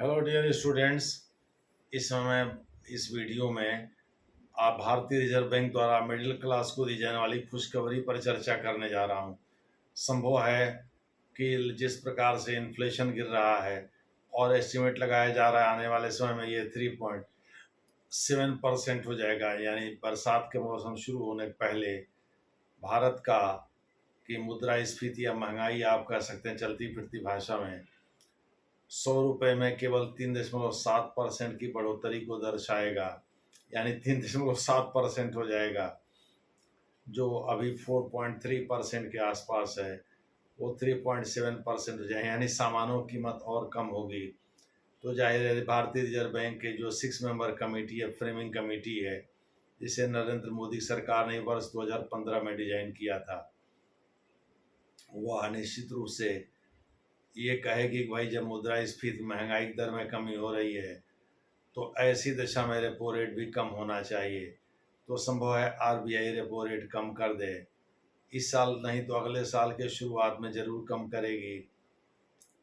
Hello dear students. इस समय इस वीडियो में आप भारतीय रिजर्व बैंक द्वारा मिडिल क्लास को दी जाने वाली खुशखबरी पर चर्चा करने जा रहा हूं। संभव है कि जिस प्रकार से इन्फ्लेशन गिर रहा है और एस्टिमेट लगाया जा रहा है आने वाले समय में ये 3.7% हो जाएगा, यानी बरसात के मौसम शुरू होने के पहले भारत का की मुद्रास्फीति या महंगाई आप कह सकते हैं चलती फिरती भाषा में 100 रुपये में केवल 3.7% की बढ़ोतरी को दर्शाएगा, यानी 3.7% हो जाएगा। जो अभी 4.3% के आसपास है वो 3.7% हो जाए, यानी सामानों की कीमत और कम होगी। तो जाहिर है भारतीय रिजर्व बैंक के जो 6 मेंबर कमेटी है, फ्रेमिंग कमेटी है, जिसे नरेंद्र मोदी सरकार ने वर्ष 2015 में डिजाइन किया था, वह निश्चित रूप से ये कहेगी कि भाई जब मुद्रास्फीति महंगाई दर में कमी हो रही है तो ऐसी दशा में रेपो रेट भी कम होना चाहिए। तो संभव है आरबीआई रेपो रेट कम कर दे, इस साल नहीं तो अगले साल के शुरुआत में जरूर कम करेगी,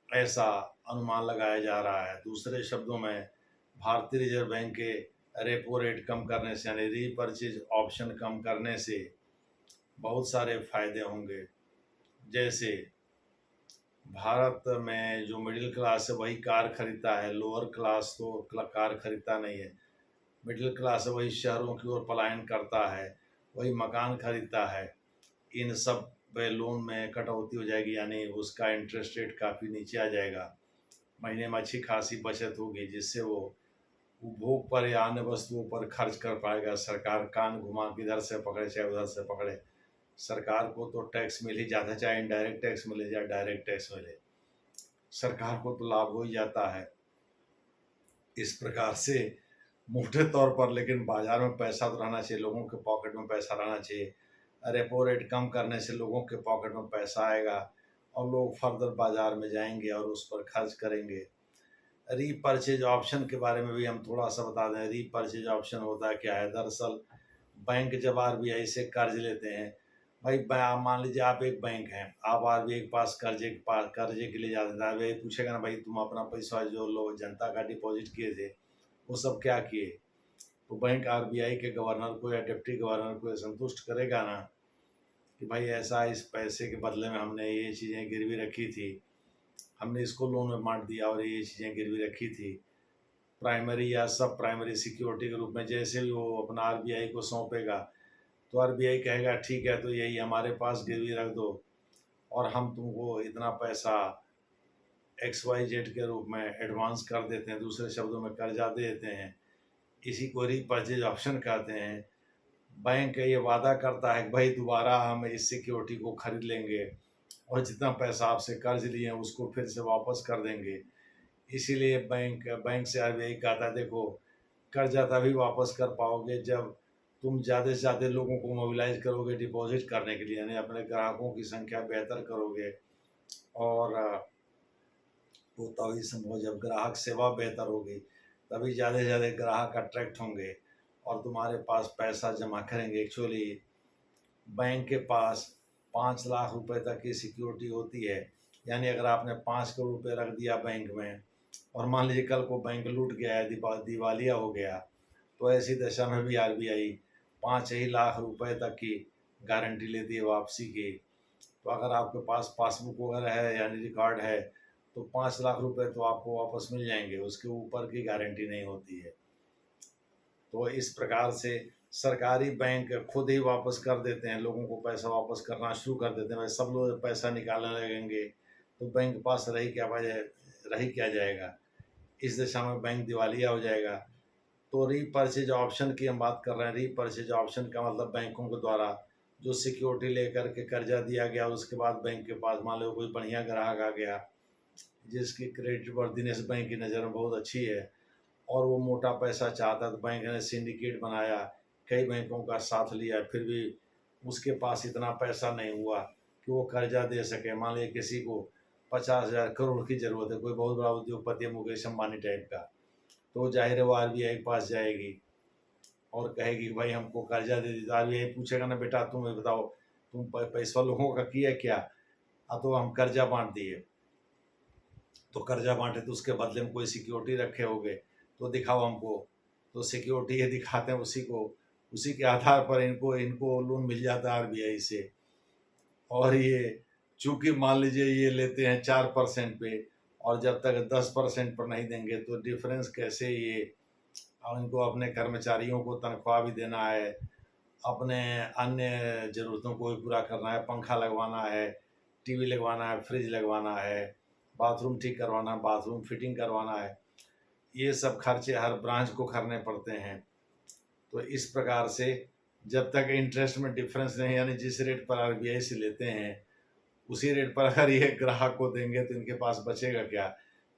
ऐसा अनुमान लगाया जा रहा है। दूसरे शब्दों में भारतीय रिजर्व बैंक के रेपो रेट कम करने से यानी रीपर्चेज ऑप्शन कम करने से बहुत सारे फायदे होंगे। जैसे भारत में जो मिडिल क्लास है वही कार खरीदता है, लोअर क्लास तो कार खरीदता नहीं है। मिडिल क्लास है वही शहरों की ओर पलायन करता है, वही मकान खरीदता है। इन सब पे लोन में कटौती हो जाएगी, यानी उसका इंटरेस्ट रेट काफ़ी नीचे आ जाएगा। महीने में अच्छी खासी बचत होगी जिससे वो उपभोग पर या अन्य वस्तुओं पर खर्च कर पाएगा। सरकार कान घुमा के इधर से पकड़े चाहे उधर से पकड़े, सरकार को तो टैक्स मिल ही जाता है, चाहे इनडायरेक्ट टैक्स मिले चाहे डायरेक्ट टैक्स मिले, सरकार को तो लाभ हो ही जाता है। इस प्रकार से मोटे तौर पर, लेकिन बाजार में पैसा तो रहना चाहिए, लोगों के पॉकेट में पैसा रहना चाहिए। रेपो रेट कम करने से लोगों के पॉकेट में पैसा आएगा और लोग फर्दर बाजार में जाएंगे और उस पर खर्च करेंगे। रीपर्चेज ऑप्शन के बारे में भी हम थोड़ा सा बता दें। रीपर्चेज ऑप्शन होता है क्या है? दरअसल बैंक जब आरबीआई से कर्ज लेते हैं, भाई मान लीजिए आप एक बैंक हैं, आप आरबीआई के पास कर्जे के लिए जाते हैं, आरबीआई पूछेगा ना भाई तुम अपना पैसा जो लोग जनता का डिपॉजिट किए थे वो सब क्या किए, तो बैंक आरबीआई के गवर्नर को या डिप्टी गवर्नर को संतुष्ट करेगा ना कि भाई ऐसा इस पैसे के बदले में हमने ये चीज़ें गिरवी रखी थी, हमने इसको लोन में बांट दिया और ये चीज़ें गिरवी रखी थी प्राइमरी या सब प्राइमरी सिक्योरिटी के रूप में। जैसे भी वो अपना आरबीआई को सौंपेगा तो आरबीआई कहेगा ठीक है तो यही हमारे पास गिरवी रख दो और हम तुमको इतना पैसा XYZ के रूप में एडवांस कर देते हैं, दूसरे शब्दों में कर्जा दे देते हैं। इसी को रीपर्चेज ऑप्शन कहते हैं। बैंक ये वादा करता है कि भाई दोबारा हम इस सिक्योरिटी को खरीद लेंगे और जितना पैसा आपसे कर्ज लिए हैं उसको फिर से वापस कर देंगे। इसीलिए बैंक से आरबीआई कहता है देखो कर्जा तभी वापस कर पाओगे जब तुम ज़्यादा से ज़्यादा लोगों को मोबिलाइज करोगे डिपॉजिट करने के लिए, यानी अपने ग्राहकों की संख्या बेहतर करोगे। और वो तभी संभव जब ग्राहक सेवा बेहतर होगी, तभी ज़्यादा से ज़्यादा ग्राहक अट्रैक्ट होंगे और तुम्हारे पास पैसा जमा करेंगे। एक्चुअली बैंक के पास 5 लाख रुपए तक की सिक्योरिटी होती है, यानी अगर आपने 5 करोड़ रुपये रख दिया बैंक में और मान लीजिए कल को बैंक लूट गया है, दिवालिया हो गया, तो ऐसी दशा में भी आरबीआई 5 ही लाख रुपए तक की गारंटी लेती है वापसी की। तो अगर आपके पास पासबुक वगैरह है यानी रिकॉर्ड है तो 5 लाख रुपए तो आपको वापस मिल जाएंगे, उसके ऊपर की गारंटी नहीं होती है। तो इस प्रकार से सरकारी बैंक खुद ही वापस कर देते हैं, लोगों को पैसा वापस करना शुरू कर देते हैं। सब लोग पैसा निकालने लगेंगे तो बैंक के पास रही क्या जाएगा? इस दशा में बैंक दिवालिया हो जाएगा। तो रीपर्चेज ऑप्शन की हम बात कर रहे हैं। रीपर्चेज ऑप्शन का मतलब बैंकों के द्वारा जो सिक्योरिटी लेकर के कर्जा दिया गया, उसके बाद बैंक के पास मान लो कोई बढ़िया ग्राहक आ गया जिसकी क्रेडिट वर्दीनेस बैंक की नज़र में बहुत अच्छी है और वो मोटा पैसा चाहता, तो बैंक ने सिंडिकेट बनाया, कई बैंकों का साथ लिया, फिर भी उसके पास इतना पैसा नहीं हुआ कि वो कर्जा दे सके। मान लीजिए किसी को 50,000 करोड़ की ज़रूरत है, कोई बहुत बड़ा उद्योगपति है मुकेश अम्बानी टाइप का, तो जाहिर है वो आरबीआई के पास जाएगी और कहेगी भाई हमको कर्जा दे दी। तो आरबीआई पूछेगा ना बेटा तुम ये बताओ तुम पैसा लोगों का किया क्या? तो हम कर्जा बांट दिए। तो कर्जा बांटे तो उसके बदले में कोई सिक्योरिटी रखे होगे तो दिखाओ हमको, तो सिक्योरिटी ये दिखाते हैं उसी को, उसी के आधार पर इनको इनको लोन मिल जाता है आरबीआई से। और ये चूंकि मान लीजिए ये लेते हैं 4% पे, और जब तक 10% पर नहीं देंगे तो डिफरेंस कैसे ये, और इनको अपने कर्मचारियों को तनख्वाह भी देना है, अपने अन्य ज़रूरतों को भी पूरा करना है, पंखा लगवाना है, टीवी लगवाना है, फ्रिज लगवाना है, बाथरूम ठीक करवाना है, बाथरूम फिटिंग करवाना है, ये सब खर्चे हर ब्रांच को करने पड़ते हैं। तो इस प्रकार से जब तक इंटरेस्ट में डिफरेंस नहीं, यानी जिस रेट पर आरबीआई से लेते हैं उसी रेट पर अगर ये ग्राहक को देंगे तो इनके पास बचेगा क्या?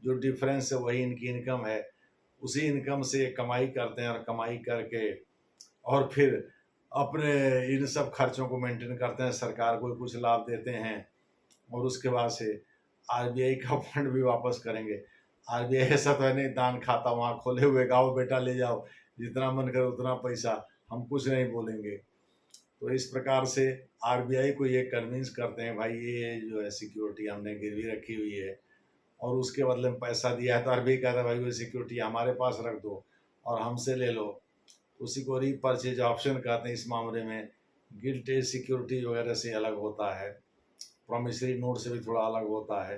जो डिफरेंस है वही इनकी इनकम है, उसी इनकम से ये कमाई करते हैं, और कमाई करके और फिर अपने इन सब खर्चों को मेंटेन करते हैं, सरकार को कुछ लाभ देते हैं, और उसके बाद से आरबीआई का फंड भी वापस करेंगे। आरबीआई ऐसा तो है नहीं दान खाता वहाँ खोले हुए, गाओ बेटा ले जाओ जितना मन करे उतना पैसा, हम कुछ नहीं बोलेंगे। तो इस प्रकार से आरबीआई को ये कन्विंस करते हैं भाई ये जो है सिक्योरिटी हमने गिरवी रखी हुई है और उसके बदले में पैसा दिया है, तो आरबीआई कहता है भाई वो सिक्योरिटी हमारे पास रख दो और हमसे ले लो। उसी को रीपर्चेज ऑप्शन कहते हैं। इस मामले में गिल्ट सिक्योरिटी वगैरह से अलग होता है, प्रॉमिसरी नोट से भी थोड़ा अलग होता है,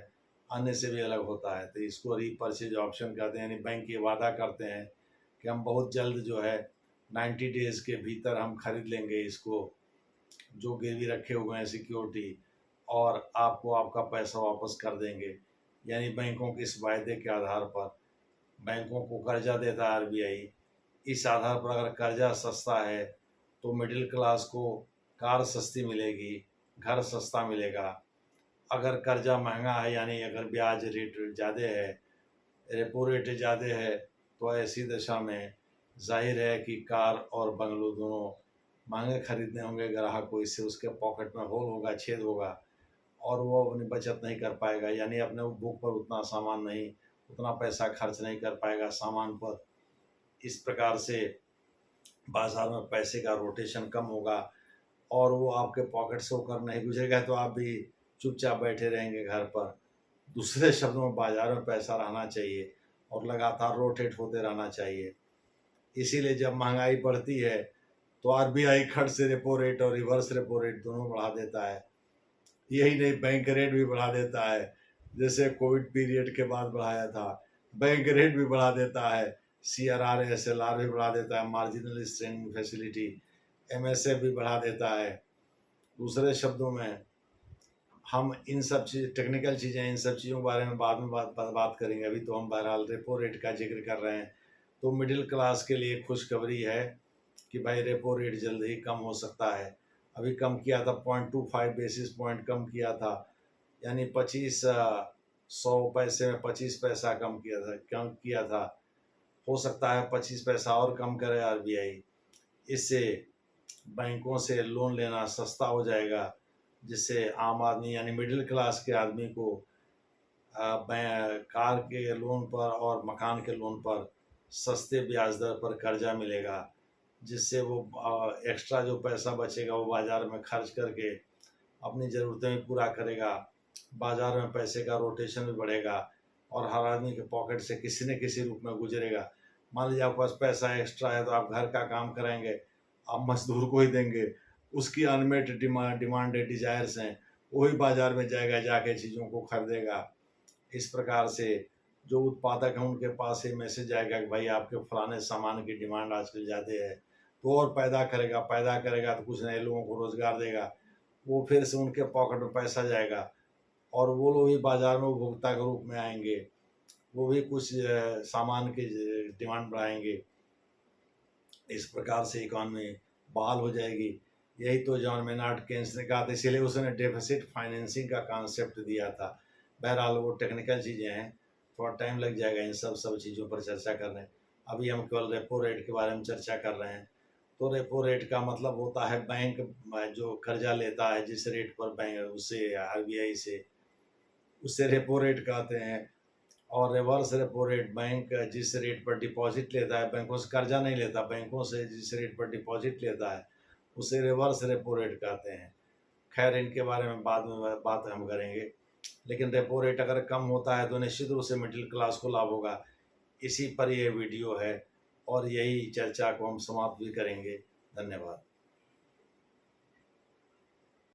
अन्य से भी अलग होता है। तो इसको रीपर्चेज ऑप्शन कहते हैं, यानी बैंक ये वादा करते हैं कि हम बहुत जल्द जो है 90 डेज के भीतर हम खरीद लेंगे इसको, जो गिरवी रखे हुए हैं सिक्योरिटी, और आपको आपका पैसा वापस कर देंगे। यानी बैंकों के इस वायदे के आधार पर बैंकों को कर्जा देता है आरबीआई। इस आधार पर अगर कर्जा सस्ता है तो मिडिल क्लास को कार सस्ती मिलेगी, घर सस्ता मिलेगा। अगर कर्जा महंगा है, यानी अगर ब्याज रेट ज़्यादा है, रेपो रेट ज़्यादा है, तो ऐसी दशा में जाहिर है कि कार और बंगलो दोनों महंगे खरीदने होंगे ग्राहक को। इससे उसके पॉकेट में होल होगा, छेद होगा, और वो अपनी बचत नहीं कर पाएगा, यानी अपने उपभोग पर उतना सामान नहीं, उतना पैसा खर्च नहीं कर पाएगा सामान पर। इस प्रकार से बाजार में पैसे का रोटेशन कम होगा, और वो आपके पॉकेट से होकर नहीं गुजरेगा तो आप भी चुपचाप बैठे रहेंगे घर पर। दूसरे शब्दों में बाजार में पैसा रहना चाहिए और लगातार रोटेट होते रहना चाहिए। इसीलिए जब महंगाई बढ़ती है तो आरबीआई खट से रेपो रेट और रिवर्स रेपो रेट दोनों बढ़ा देता है। यही नहीं, बैंक रेट भी बढ़ा देता है, जैसे कोविड पीरियड के बाद बढ़ाया था, बैंक रेट भी बढ़ा देता है, सीआरआर एसएलआर भी बढ़ा देता है, मार्जिनल स्ट्रेंथ फैसिलिटी एमएसएफ भी बढ़ा देता है। दूसरे शब्दों में हम इन सब चीज़ टेक्निकल चीज़ें, इन सब चीज़ों के बारे में बाद में बात करेंगे। अभी तो हम बहरहाल रेपो रेट का जिक्र कर रहे हैं। तो मिडिल क्लास के लिए खुशखबरी है कि भाई रेपो रेट जल्द ही कम हो सकता है। अभी कम किया था, 0.25 बेसिस पॉइंट कम किया था, यानी 100 पैसे में 25 पैसा कम किया था। हो सकता है 25 पैसा और कम करे आरबीआई। इससे बैंकों से लोन लेना सस्ता हो जाएगा, जिससे आम आदमी यानी मिडिल क्लास के आदमी को कार के लोन पर और मकान के लोन पर सस्ते ब्याज दर पर कर्जा मिलेगा, जिससे वो एक्स्ट्रा जो पैसा बचेगा वो बाज़ार में खर्च करके अपनी ज़रूरतें भी पूरा करेगा। बाज़ार में पैसे का रोटेशन भी बढ़ेगा और हर आदमी के पॉकेट से किसी न किसी रूप में गुजरेगा। मान लीजिए आपके पास पैसा एक्स्ट्रा है तो आप घर का काम कराएंगे, आप मजदूर को ही देंगे, उसकी अनमेट डिमांड डिजायर्स हैं, वही बाज़ार में जाएगा, जाके चीज़ों को खरीदेगा। इस प्रकार से जो उत्पादक हैं उनके पास ये मैसेज आएगा कि भाई आपके फलाने सामान की डिमांड आजकल ज़्यादा है, तो और पैदा करेगा तो कुछ नए लोगों को रोज़गार देगा, वो फिर से उनके पॉकेट में पैसा जाएगा और वो लोग भी बाज़ार में उपभोक्ता के रूप में आएंगे, वो भी कुछ सामान की डिमांड बढ़ाएंगे। इस प्रकार से इकॉनमी बहाल हो जाएगी। यही तो जॉन मेनार्ड केन्स ने कहा था, इसीलिए उसने डेफिसिट फाइनेंसिंग का कॉन्सेप्ट दिया था। बहरहाल वो टेक्निकल चीज़ें हैं, थोड़ा टाइम लग जाएगा इन सब चीज़ों पर चर्चा करने। अभी हम केवल रेपो रेट के बारे में चर्चा कर रहे हैं। तो रेपो रेट का मतलब होता है बैंक जो कर्जा लेता है जिस रेट पर बैंक उससे आरबीआई से, उससे रेपो रेट कहते हैं। और रिवर्स रेपो रेट बैंक जिस रेट पर डिपॉजिट लेता है, बैंकों से कर्जा नहीं लेता, बैंकों से जिस रेट पर डिपॉजिट लेता है उसे रिवर्स रेपो रेट कहते हैं। खैर इनके बारे में बाद में बात हम करेंगे। लेकिन रेपो रेट अगर कम होता है तो निश्चित रूप से मिडिल क्लास को लाभ होगा। इसी पर यह वीडियो है और यही चर्चा को हम समाप्त भी करेंगे। धन्यवाद।